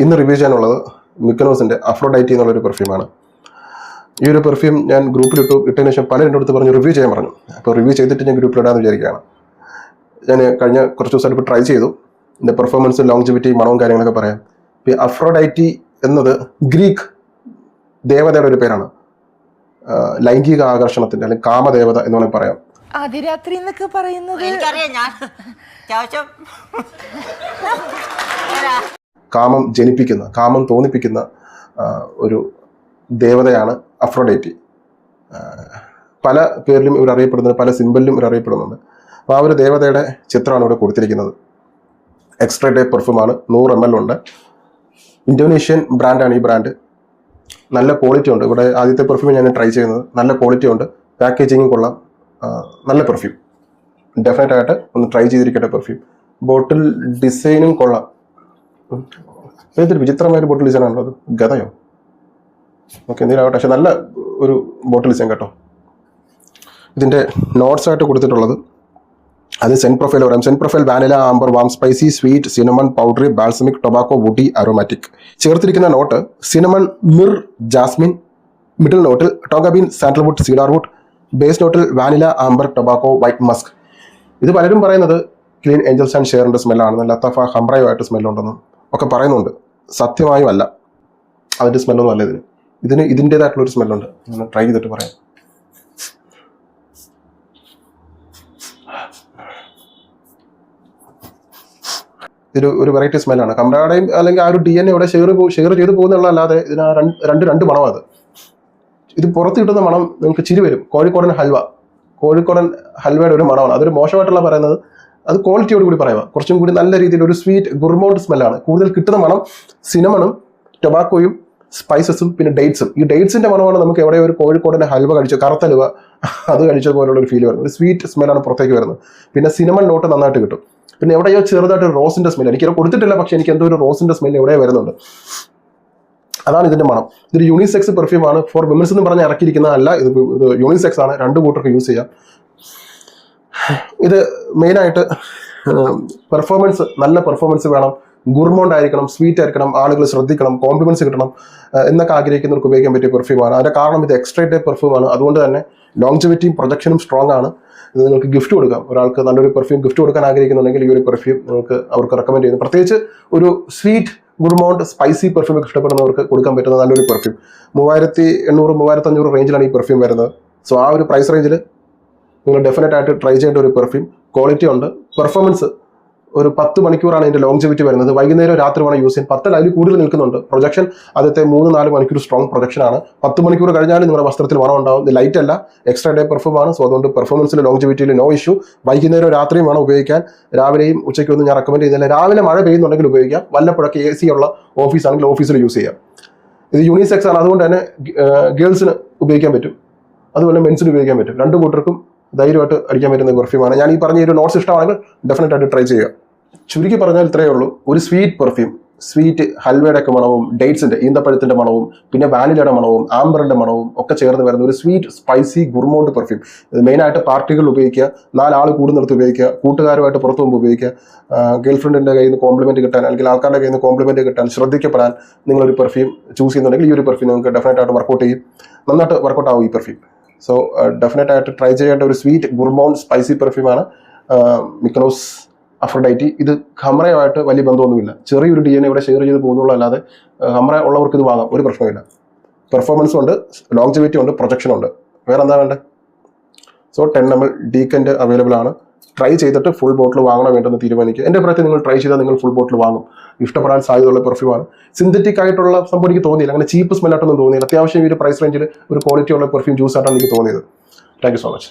ഇന്ന് റിവ്യൂ ചെയ്യാനുള്ളത് മിക്കനോസിൻ്റെ അഫ്രോഡൈറ്റി എന്നുള്ളൊരു പെർഫ്യൂമാണ്. ഈ ഒരു പെർഫ്യൂം ഞാൻ ഇട്ടതിന് ശേഷം പലരും അടുത്ത് പറഞ്ഞു റിവ്യൂ ചെയ്യാൻ പറഞ്ഞു. അപ്പോൾ റിവ്യൂ ചെയ്തിട്ട് ഞാൻ ഗ്രൂപ്പിലിടാമെന്ന് വിചാരിക്കുകയാണ്. ഞാൻ കഴിഞ്ഞ കുറച്ച് ദിവസമായിട്ട് ഇപ്പോൾ ട്രൈ ചെയ്തു. ഇതിൻ്റെ പെർഫോമൻസ്, ലോങ്ജിവിറ്റി, മണവും കാര്യങ്ങളൊക്കെ പറയാം. ഇപ്പോൾ അഫ്രോഡൈറ്റി എന്നത് ഗ്രീക്ക് ദേവതയുടെ ഒരു പേരാണ്. ലൈംഗിക ആകർഷണത്തിൻ്റെ അല്ലെങ്കിൽ കാമദേവത എന്ന് വേണമെങ്കിൽ പറയാം. അതിരാത്രി എന്നൊക്കെ പറയുന്നത് കാമം ജനിപ്പിക്കുന്ന, കാമം തോന്നിപ്പിക്കുന്ന ഒരു ദേവതയാണ് അഫ്രോഡൈറ്റി. പല പേരിലും ഇവർ അറിയപ്പെടുന്നുണ്ട്, പല സിമ്പലിലും ഇവർ അറിയപ്പെടുന്നുണ്ട്. അപ്പോൾ ആ ഒരു ദേവതയുടെ ചിത്രമാണ് ഇവിടെ കൊടുത്തിരിക്കുന്നത്. എക്സ്ട്രാ ഡേ പെർഫ്യൂമാണ്, 100 ml ഉണ്ട്. ഇന്തോനേഷ്യൻ ബ്രാൻഡാണ് ഈ ബ്രാൻഡ്. നല്ല ക്വാളിറ്റി ഉണ്ട്. ഇവിടെ ആദ്യത്തെ പെർഫ്യൂം ഞാൻ ട്രൈ ചെയ്യുന്നത്. നല്ല ക്വാളിറ്റി ഉണ്ട്, പാക്കേജിങ്ങും കൊള്ളാം, നല്ല പെർഫ്യൂം. ഡെഫിനറ്റ് ആയിട്ട് ഒന്ന് ട്രൈ ചെയ്തിരിക്കട്ടെ പെർഫ്യൂം. ബോട്ടിൽ ഡിസൈനും കൊള്ളാം. ഏതൊരു വിചിത്രമായൊരു ബോട്ടിൽ ഡിസൈൻ ആണല്ലോ അത്, ഗതയോ ഓക്കെ എന്തെങ്കിലും ആവട്ടെ. പക്ഷെ നല്ല ഒരു ബോട്ടിൽ ഡിസൈൻ കേട്ടോ. ഇതിൻ്റെ നോട്ട്സ് ആയിട്ട് കൊടുത്തിട്ടുള്ളത് അത് സെൻറ്റ് പ്രൊഫൈൽ പറയാം. Scent profile vanilla, amber, warm spicy, sweet, cinnamon, powdery, balsamic, tobacco, woody, aromatic. ചേർത്തിരിക്കുന്ന note cinnamon, myrrh, jasmine. Middle നോട്ടിൽ ടോഗബീൻ, സാൻഡൽവുഡ്, സീഡാർവുഡ്. ബേസ് നോട്ടിൽ vanilla, amber, tobacco, white musk. ഇത് പലരും പറയുന്നത് ക്ലീൻ ഏഞ്ചൽസ് ആൻഡ് ഷെയറിൻ്റെ സ്മെല്ലാണെന്ന്, ലത്തഫ, ഹംബ്രയുമായിട്ട് സ്മെല്ലുണ്ടെന്നും ഒക്കെ പറയുന്നുണ്ട്. സത്യമായും അല്ല, അതിൻ്റെ സ്മെല്ലൊന്നും അല്ല ഇതിന് ഇതിൻ്റേതായിട്ടുള്ളൊരു സ്മെല്ലുണ്ട്. ട്രൈ ചെയ്തിട്ട് പറയാം. ഒരു വെറൈറ്റി സ്മെല്ലാണ്. കമ്പ്രയുടെയും അല്ലെങ്കിൽ ആ ഒരു DNA ഇവിടെ ഷെയർ ചെയ്ത് പോകുന്നുള്ളതല്ലാതെ ഇതിന് രണ്ട് മണമാണ് അത്. ഇത് പുറത്ത് കിട്ടുന്ന മണം നിങ്ങൾക്ക് ചിരി വരും. കോഴിക്കോടൻ ഹൽവയുടെ ഒരു മണമാണ്. അതൊരു മോശമായിട്ടുള്ള പറയുന്നത്, അത് ക്വാളിറ്റിയോട് കൂടി പറയുക. കുറച്ചും കൂടി നല്ല രീതിയിൽ ഒരു സ്വീറ്റ് ഗുർമൗണ്ട് സ്മെല്ലാണ്. കൂടുതൽ കിട്ടുന്ന മണം സിനമണും, ടൊബാക്കോയും, സ്പൈസസും, പിന്നെ ഡേറ്റ്സും. ഈ ഡേറ്റ്സിന്റെ മണമാണ് നമുക്ക് എവിടെ ഒരു കോഴിക്കോടൻ ഹൽവ കഴിച്ചോ, കറുത്തലുവ അത് കഴിച്ച പോലുള്ള ഒരു ഫീൽ വരുന്നത്. ഒരു സ്വീറ്റ് സ്മെല്ലാണ് പുറത്തേക്ക് വരുന്നത്. പിന്നെ സിനമൺ നോട്ട് നന്നായിട്ട് കിട്ടും. പിന്നെ എവിടെയോ ചെറുതായിട്ട് റോസിന്റെ സ്മെല്ല്, എനിക്കത് കൊടുത്തിട്ടില്ല, പക്ഷെ എനിക്ക് എന്തോ ഒരു റോസിന്റെ സ്മെല്ല് എവിടെ വരുന്നുണ്ട്. അതാണ് ഇതിന്റെ മണം. ഇതൊരു യൂണിസെക്സ് പെർഫ്യൂമാണ്. ഫോർ വിമൻസ് എന്ന് പറഞ്ഞാൽ ഇറക്കിയിരിക്കുന്നതല്ല. ഇത് യൂണിസെക്സ് ആണ്, 2 കൂട്ടർക്ക് യൂസ് ചെയ്യാം. ഇത് മെയിനായിട്ട് പെർഫോമൻസ്, നല്ല പെർഫോമൻസ് വേണം, ഗുർമോണ്ട് ആയിരിക്കണം, സ്വീറ്റ് ആയിരിക്കണം, ആളുകൾ ശ്രദ്ധിക്കണം, കോംപ്ലിമെന്റ്സ് കിട്ടണം എന്നൊക്കെ ആഗ്രഹിക്കുന്നവർക്ക് ഉപയോഗിക്കാൻ പറ്റിയ പെർഫ്യൂമാണ്. അതിന്റെ കാരണം ഇത് എക്സ്ട്രാ ഡേ പെർഫ്യൂമാണ്. അതുകൊണ്ട് തന്നെ ലോങ്ജിവിറ്റിയും പ്രൊജക്ഷനും സ്ട്രോങ് ആണ്. ഇത് നിങ്ങൾക്ക് ഗിഫ്റ്റ് കൊടുക്കാം. ഒരാൾക്ക് നല്ലൊരു പെർഫ്യൂം ഗിഫ്റ്റ് കൊടുക്കാൻ ആഗ്രഹിക്കുന്നുണ്ടെങ്കിൽ ഈ ഒരു പെർഫ്യൂം അവർക്ക് റെക്കമെൻഡ് ചെയ്യുന്നു. പ്രത്യേകിച്ച് ഒരു സ്വീറ്റ് ഗുർമൗണ്ട് സ്പൈസി പെർഫ്യൂം ഒക്കെ ഇഷ്ടപ്പെടുന്നവർക്ക് കൊടുക്കാൻ പറ്റുന്ന നല്ലൊരു പെർഫ്യൂം. 3800-3500 റേഞ്ചിലാണ് ഈ പെർഫ്യൂം വരുന്നത്. സോ ആ ഒരു പ്രൈസ് റേഞ്ചിൽ നിങ്ങൾ ഡെഫിനറ്റ് ആയിട്ട് ട്രൈ ചെയ്യേണ്ട ഒരു പെർഫ്യൂം. ക്വാളിറ്റി ഉണ്ട്, പെർഫോമൻസ്. ഒരു 10 മണിക്കൂറാണ് ഇതിന്റെ ലോങ്ജിവിറ്റി വരുന്നത്. വൈകുന്നേരം രാത്രി വേണം യൂസ് ചെയ്യാൻ. 10 അതിൽ കൂടുതൽ നിൽക്കുന്നുണ്ട്. പ്രൊജക്ഷൻ ആദ്യത്തെ 3-4 മണിക്കൂർ സ്ട്രോങ് പ്രൊജക്ഷൻ ആണ്. 10 മണിക്കൂർ കഴിഞ്ഞാൽ നിങ്ങളുടെ വസ്ത്രത്തിൽ മണം ഉണ്ടാവും. ഇത് ലൈറ്റ് അല്ല, എക്സ്ട്രാ ഡേ പെർഫ്യൂം ആണ്. സോ അതുകൊണ്ട് പെർഫോമൻസിൽ ലോങ്ജിവിറ്റിയിൽ നോ ഇഷ്യൂ. വൈകുന്നേരം രാത്രിയും വേണം ഉപയോഗിക്കാൻ. രാവിലെയും ഉച്ചയ്ക്കൊന്നും ഞാൻ റെക്കമെൻഡ് ചെയ്യുന്നില്ല. രാവിലെ മഴ പെയ്യുന്നുണ്ടെങ്കിൽ ഉപയോഗിക്കാം. വല്ലപ്പോഴൊക്കെ AC ഉള്ള ഓഫീസ് ആണെങ്കിൽ ഓഫീസിൽ യൂസ് ചെയ്യാം. ഇത് യൂണിസെക്സ് ആണ്, അതുകൊണ്ട് തന്നെ ഗേൾസിന് ഉപയോഗിക്കാൻ പറ്റും, അതുപോലെ മെൻസിന് ഉപയോഗിക്കാൻ പറ്റും. 2 കൂട്ടർക്കും ധൈര്യമായിട്ട് അടിക്കാൻ പറ്റുന്ന പെർഫ്യൂമാണ്. ഞാൻ ഈ പറഞ്ഞ ഒരു നോട്ട്സ് ഇഷ്ടമാണെങ്കിൽ ഡെഫിനറ്റ് ആയിട്ട് ട്രൈ ചെയ്യുക. ചുരുക്കി പറഞ്ഞാൽ ഇത്രയേ ഉള്ളൂ. ഒരു സ്വീറ്റ് പെർഫ്യൂം, സ്വീറ്റ് ഹൽവയുടെ ഒക്കെ മണവും, ഡേറ്റ്സിന്റെ, ഈന്തപ്പഴത്തിന്റെ മണവും, പിന്നെ വാനിലയുടെ മണവും, ആംബറിന്റെ മണവും ഒക്കെ ചേർന്ന് വരുന്ന ഒരു സ്വീറ്റ് സ്പൈസി ഗുർമൗണ്ട് പെർഫ്യൂം. ഇത് മെയിനായിട്ട് പാർട്ടികളിൽ ഉപയോഗിക്കുക, 4 ആൾ കൂടുന്നിടത്ത് ഉപയോഗിക്കുക, കൂട്ടുകാരുമായിട്ട് പുറത്തു പോകുമ്പോൾ ഉപയോഗിക്കുക, ഗേൾഫ്രണ്ടിന്റെ കയ്യിൽ നിന്ന് കോംപ്ലിമെന്റ് കിട്ടാൻ അല്ലെങ്കിൽ ആൾക്കാരുടെ കയ്യിൽ നിന്ന് കോംപ്ലിമെന്റ് കിട്ടാൻ, ശ്രദ്ധിക്കപ്പെടാൻ നിങ്ങളൊരു പെർഫ്യൂം ചൂസ് ചെയ്യുന്നുണ്ടെങ്കിൽ ഈ ഒരു പെർഫ്യൂം നിങ്ങൾക്ക് ഡെഫിനറ്റ് ആയിട്ട് വർക്കൗട്ട് ചെയ്യും. നന്നായിട്ട് വർക്കൗട്ട് ആവും ഈ പെർഫ്യൂം. സോ ഡെഫിനറ്റ് ആയിട്ട് ട്രൈ ചെയ്യേണ്ട ഒരു സ്വീറ്റ് ഗുർമൗണ്ട് സ്പൈസി പെർഫ്യൂമാണ് മിക്കനോസ് അഫ്രോഡൈറ്റി. ഇത് ഹംറയുമായിട്ട് വലിയ ബന്ധമൊന്നുമില്ല. ചെറിയൊരു DNA ഇവിടെ ഷെയർ ചെയ്ത് പോകുന്നുള്ളൂ, അല്ലാതെ ഹംറ ഉള്ളവർക്ക് ഇത് വാങ്ങാം, ഒരു പ്രശ്നമില്ല. പെർഫോമൻസും ഉണ്ട്, ലോങ്ജിവിറ്റി ഉണ്ട്, പ്രൊജക്ഷനും ഉണ്ട്. വേറെ എന്താ വേണ്ടത്? സോ 10 ml ഡീക്കൻ്റ് അവൈലബിൾ ആണ്. ട്രൈ ചെയ്തിട്ട് ഫുൾ ബോട്ടിൽ വാങ്ങണോ വേണ്ടെന്ന് തീരുമാനിക്കുക. എൻ്റെ അഭിപ്രായത്തിൽ നിങ്ങൾ ട്രൈ ചെയ്താൽ നിങ്ങൾ ഫുൾ ബോട്ടിൽ വാങ്ങും. ഇഷ്ടപ്പെടാൻ സാധ്യതയുള്ള പെർഫ്യൂമാണ്. സിന്തറ്റിക് ആയിട്ടുള്ള സംഭവം എനിക്ക് തോന്നിയില്ല, അങ്ങനെ ചീപ്പ് സ്മെല്ലായിട്ടൊന്നും തോന്നിയില്ല. അത്യാവശ്യം ഈ ഒരു പ്രൈസ് റേഞ്ചിൽ ഒരു ക്വാളിറ്റി ഉള്ള പെർഫ്യൂം ജ്യൂസ് ആയിട്ടാണ് എനിക്ക് തോന്നിയത്. Thank you so much.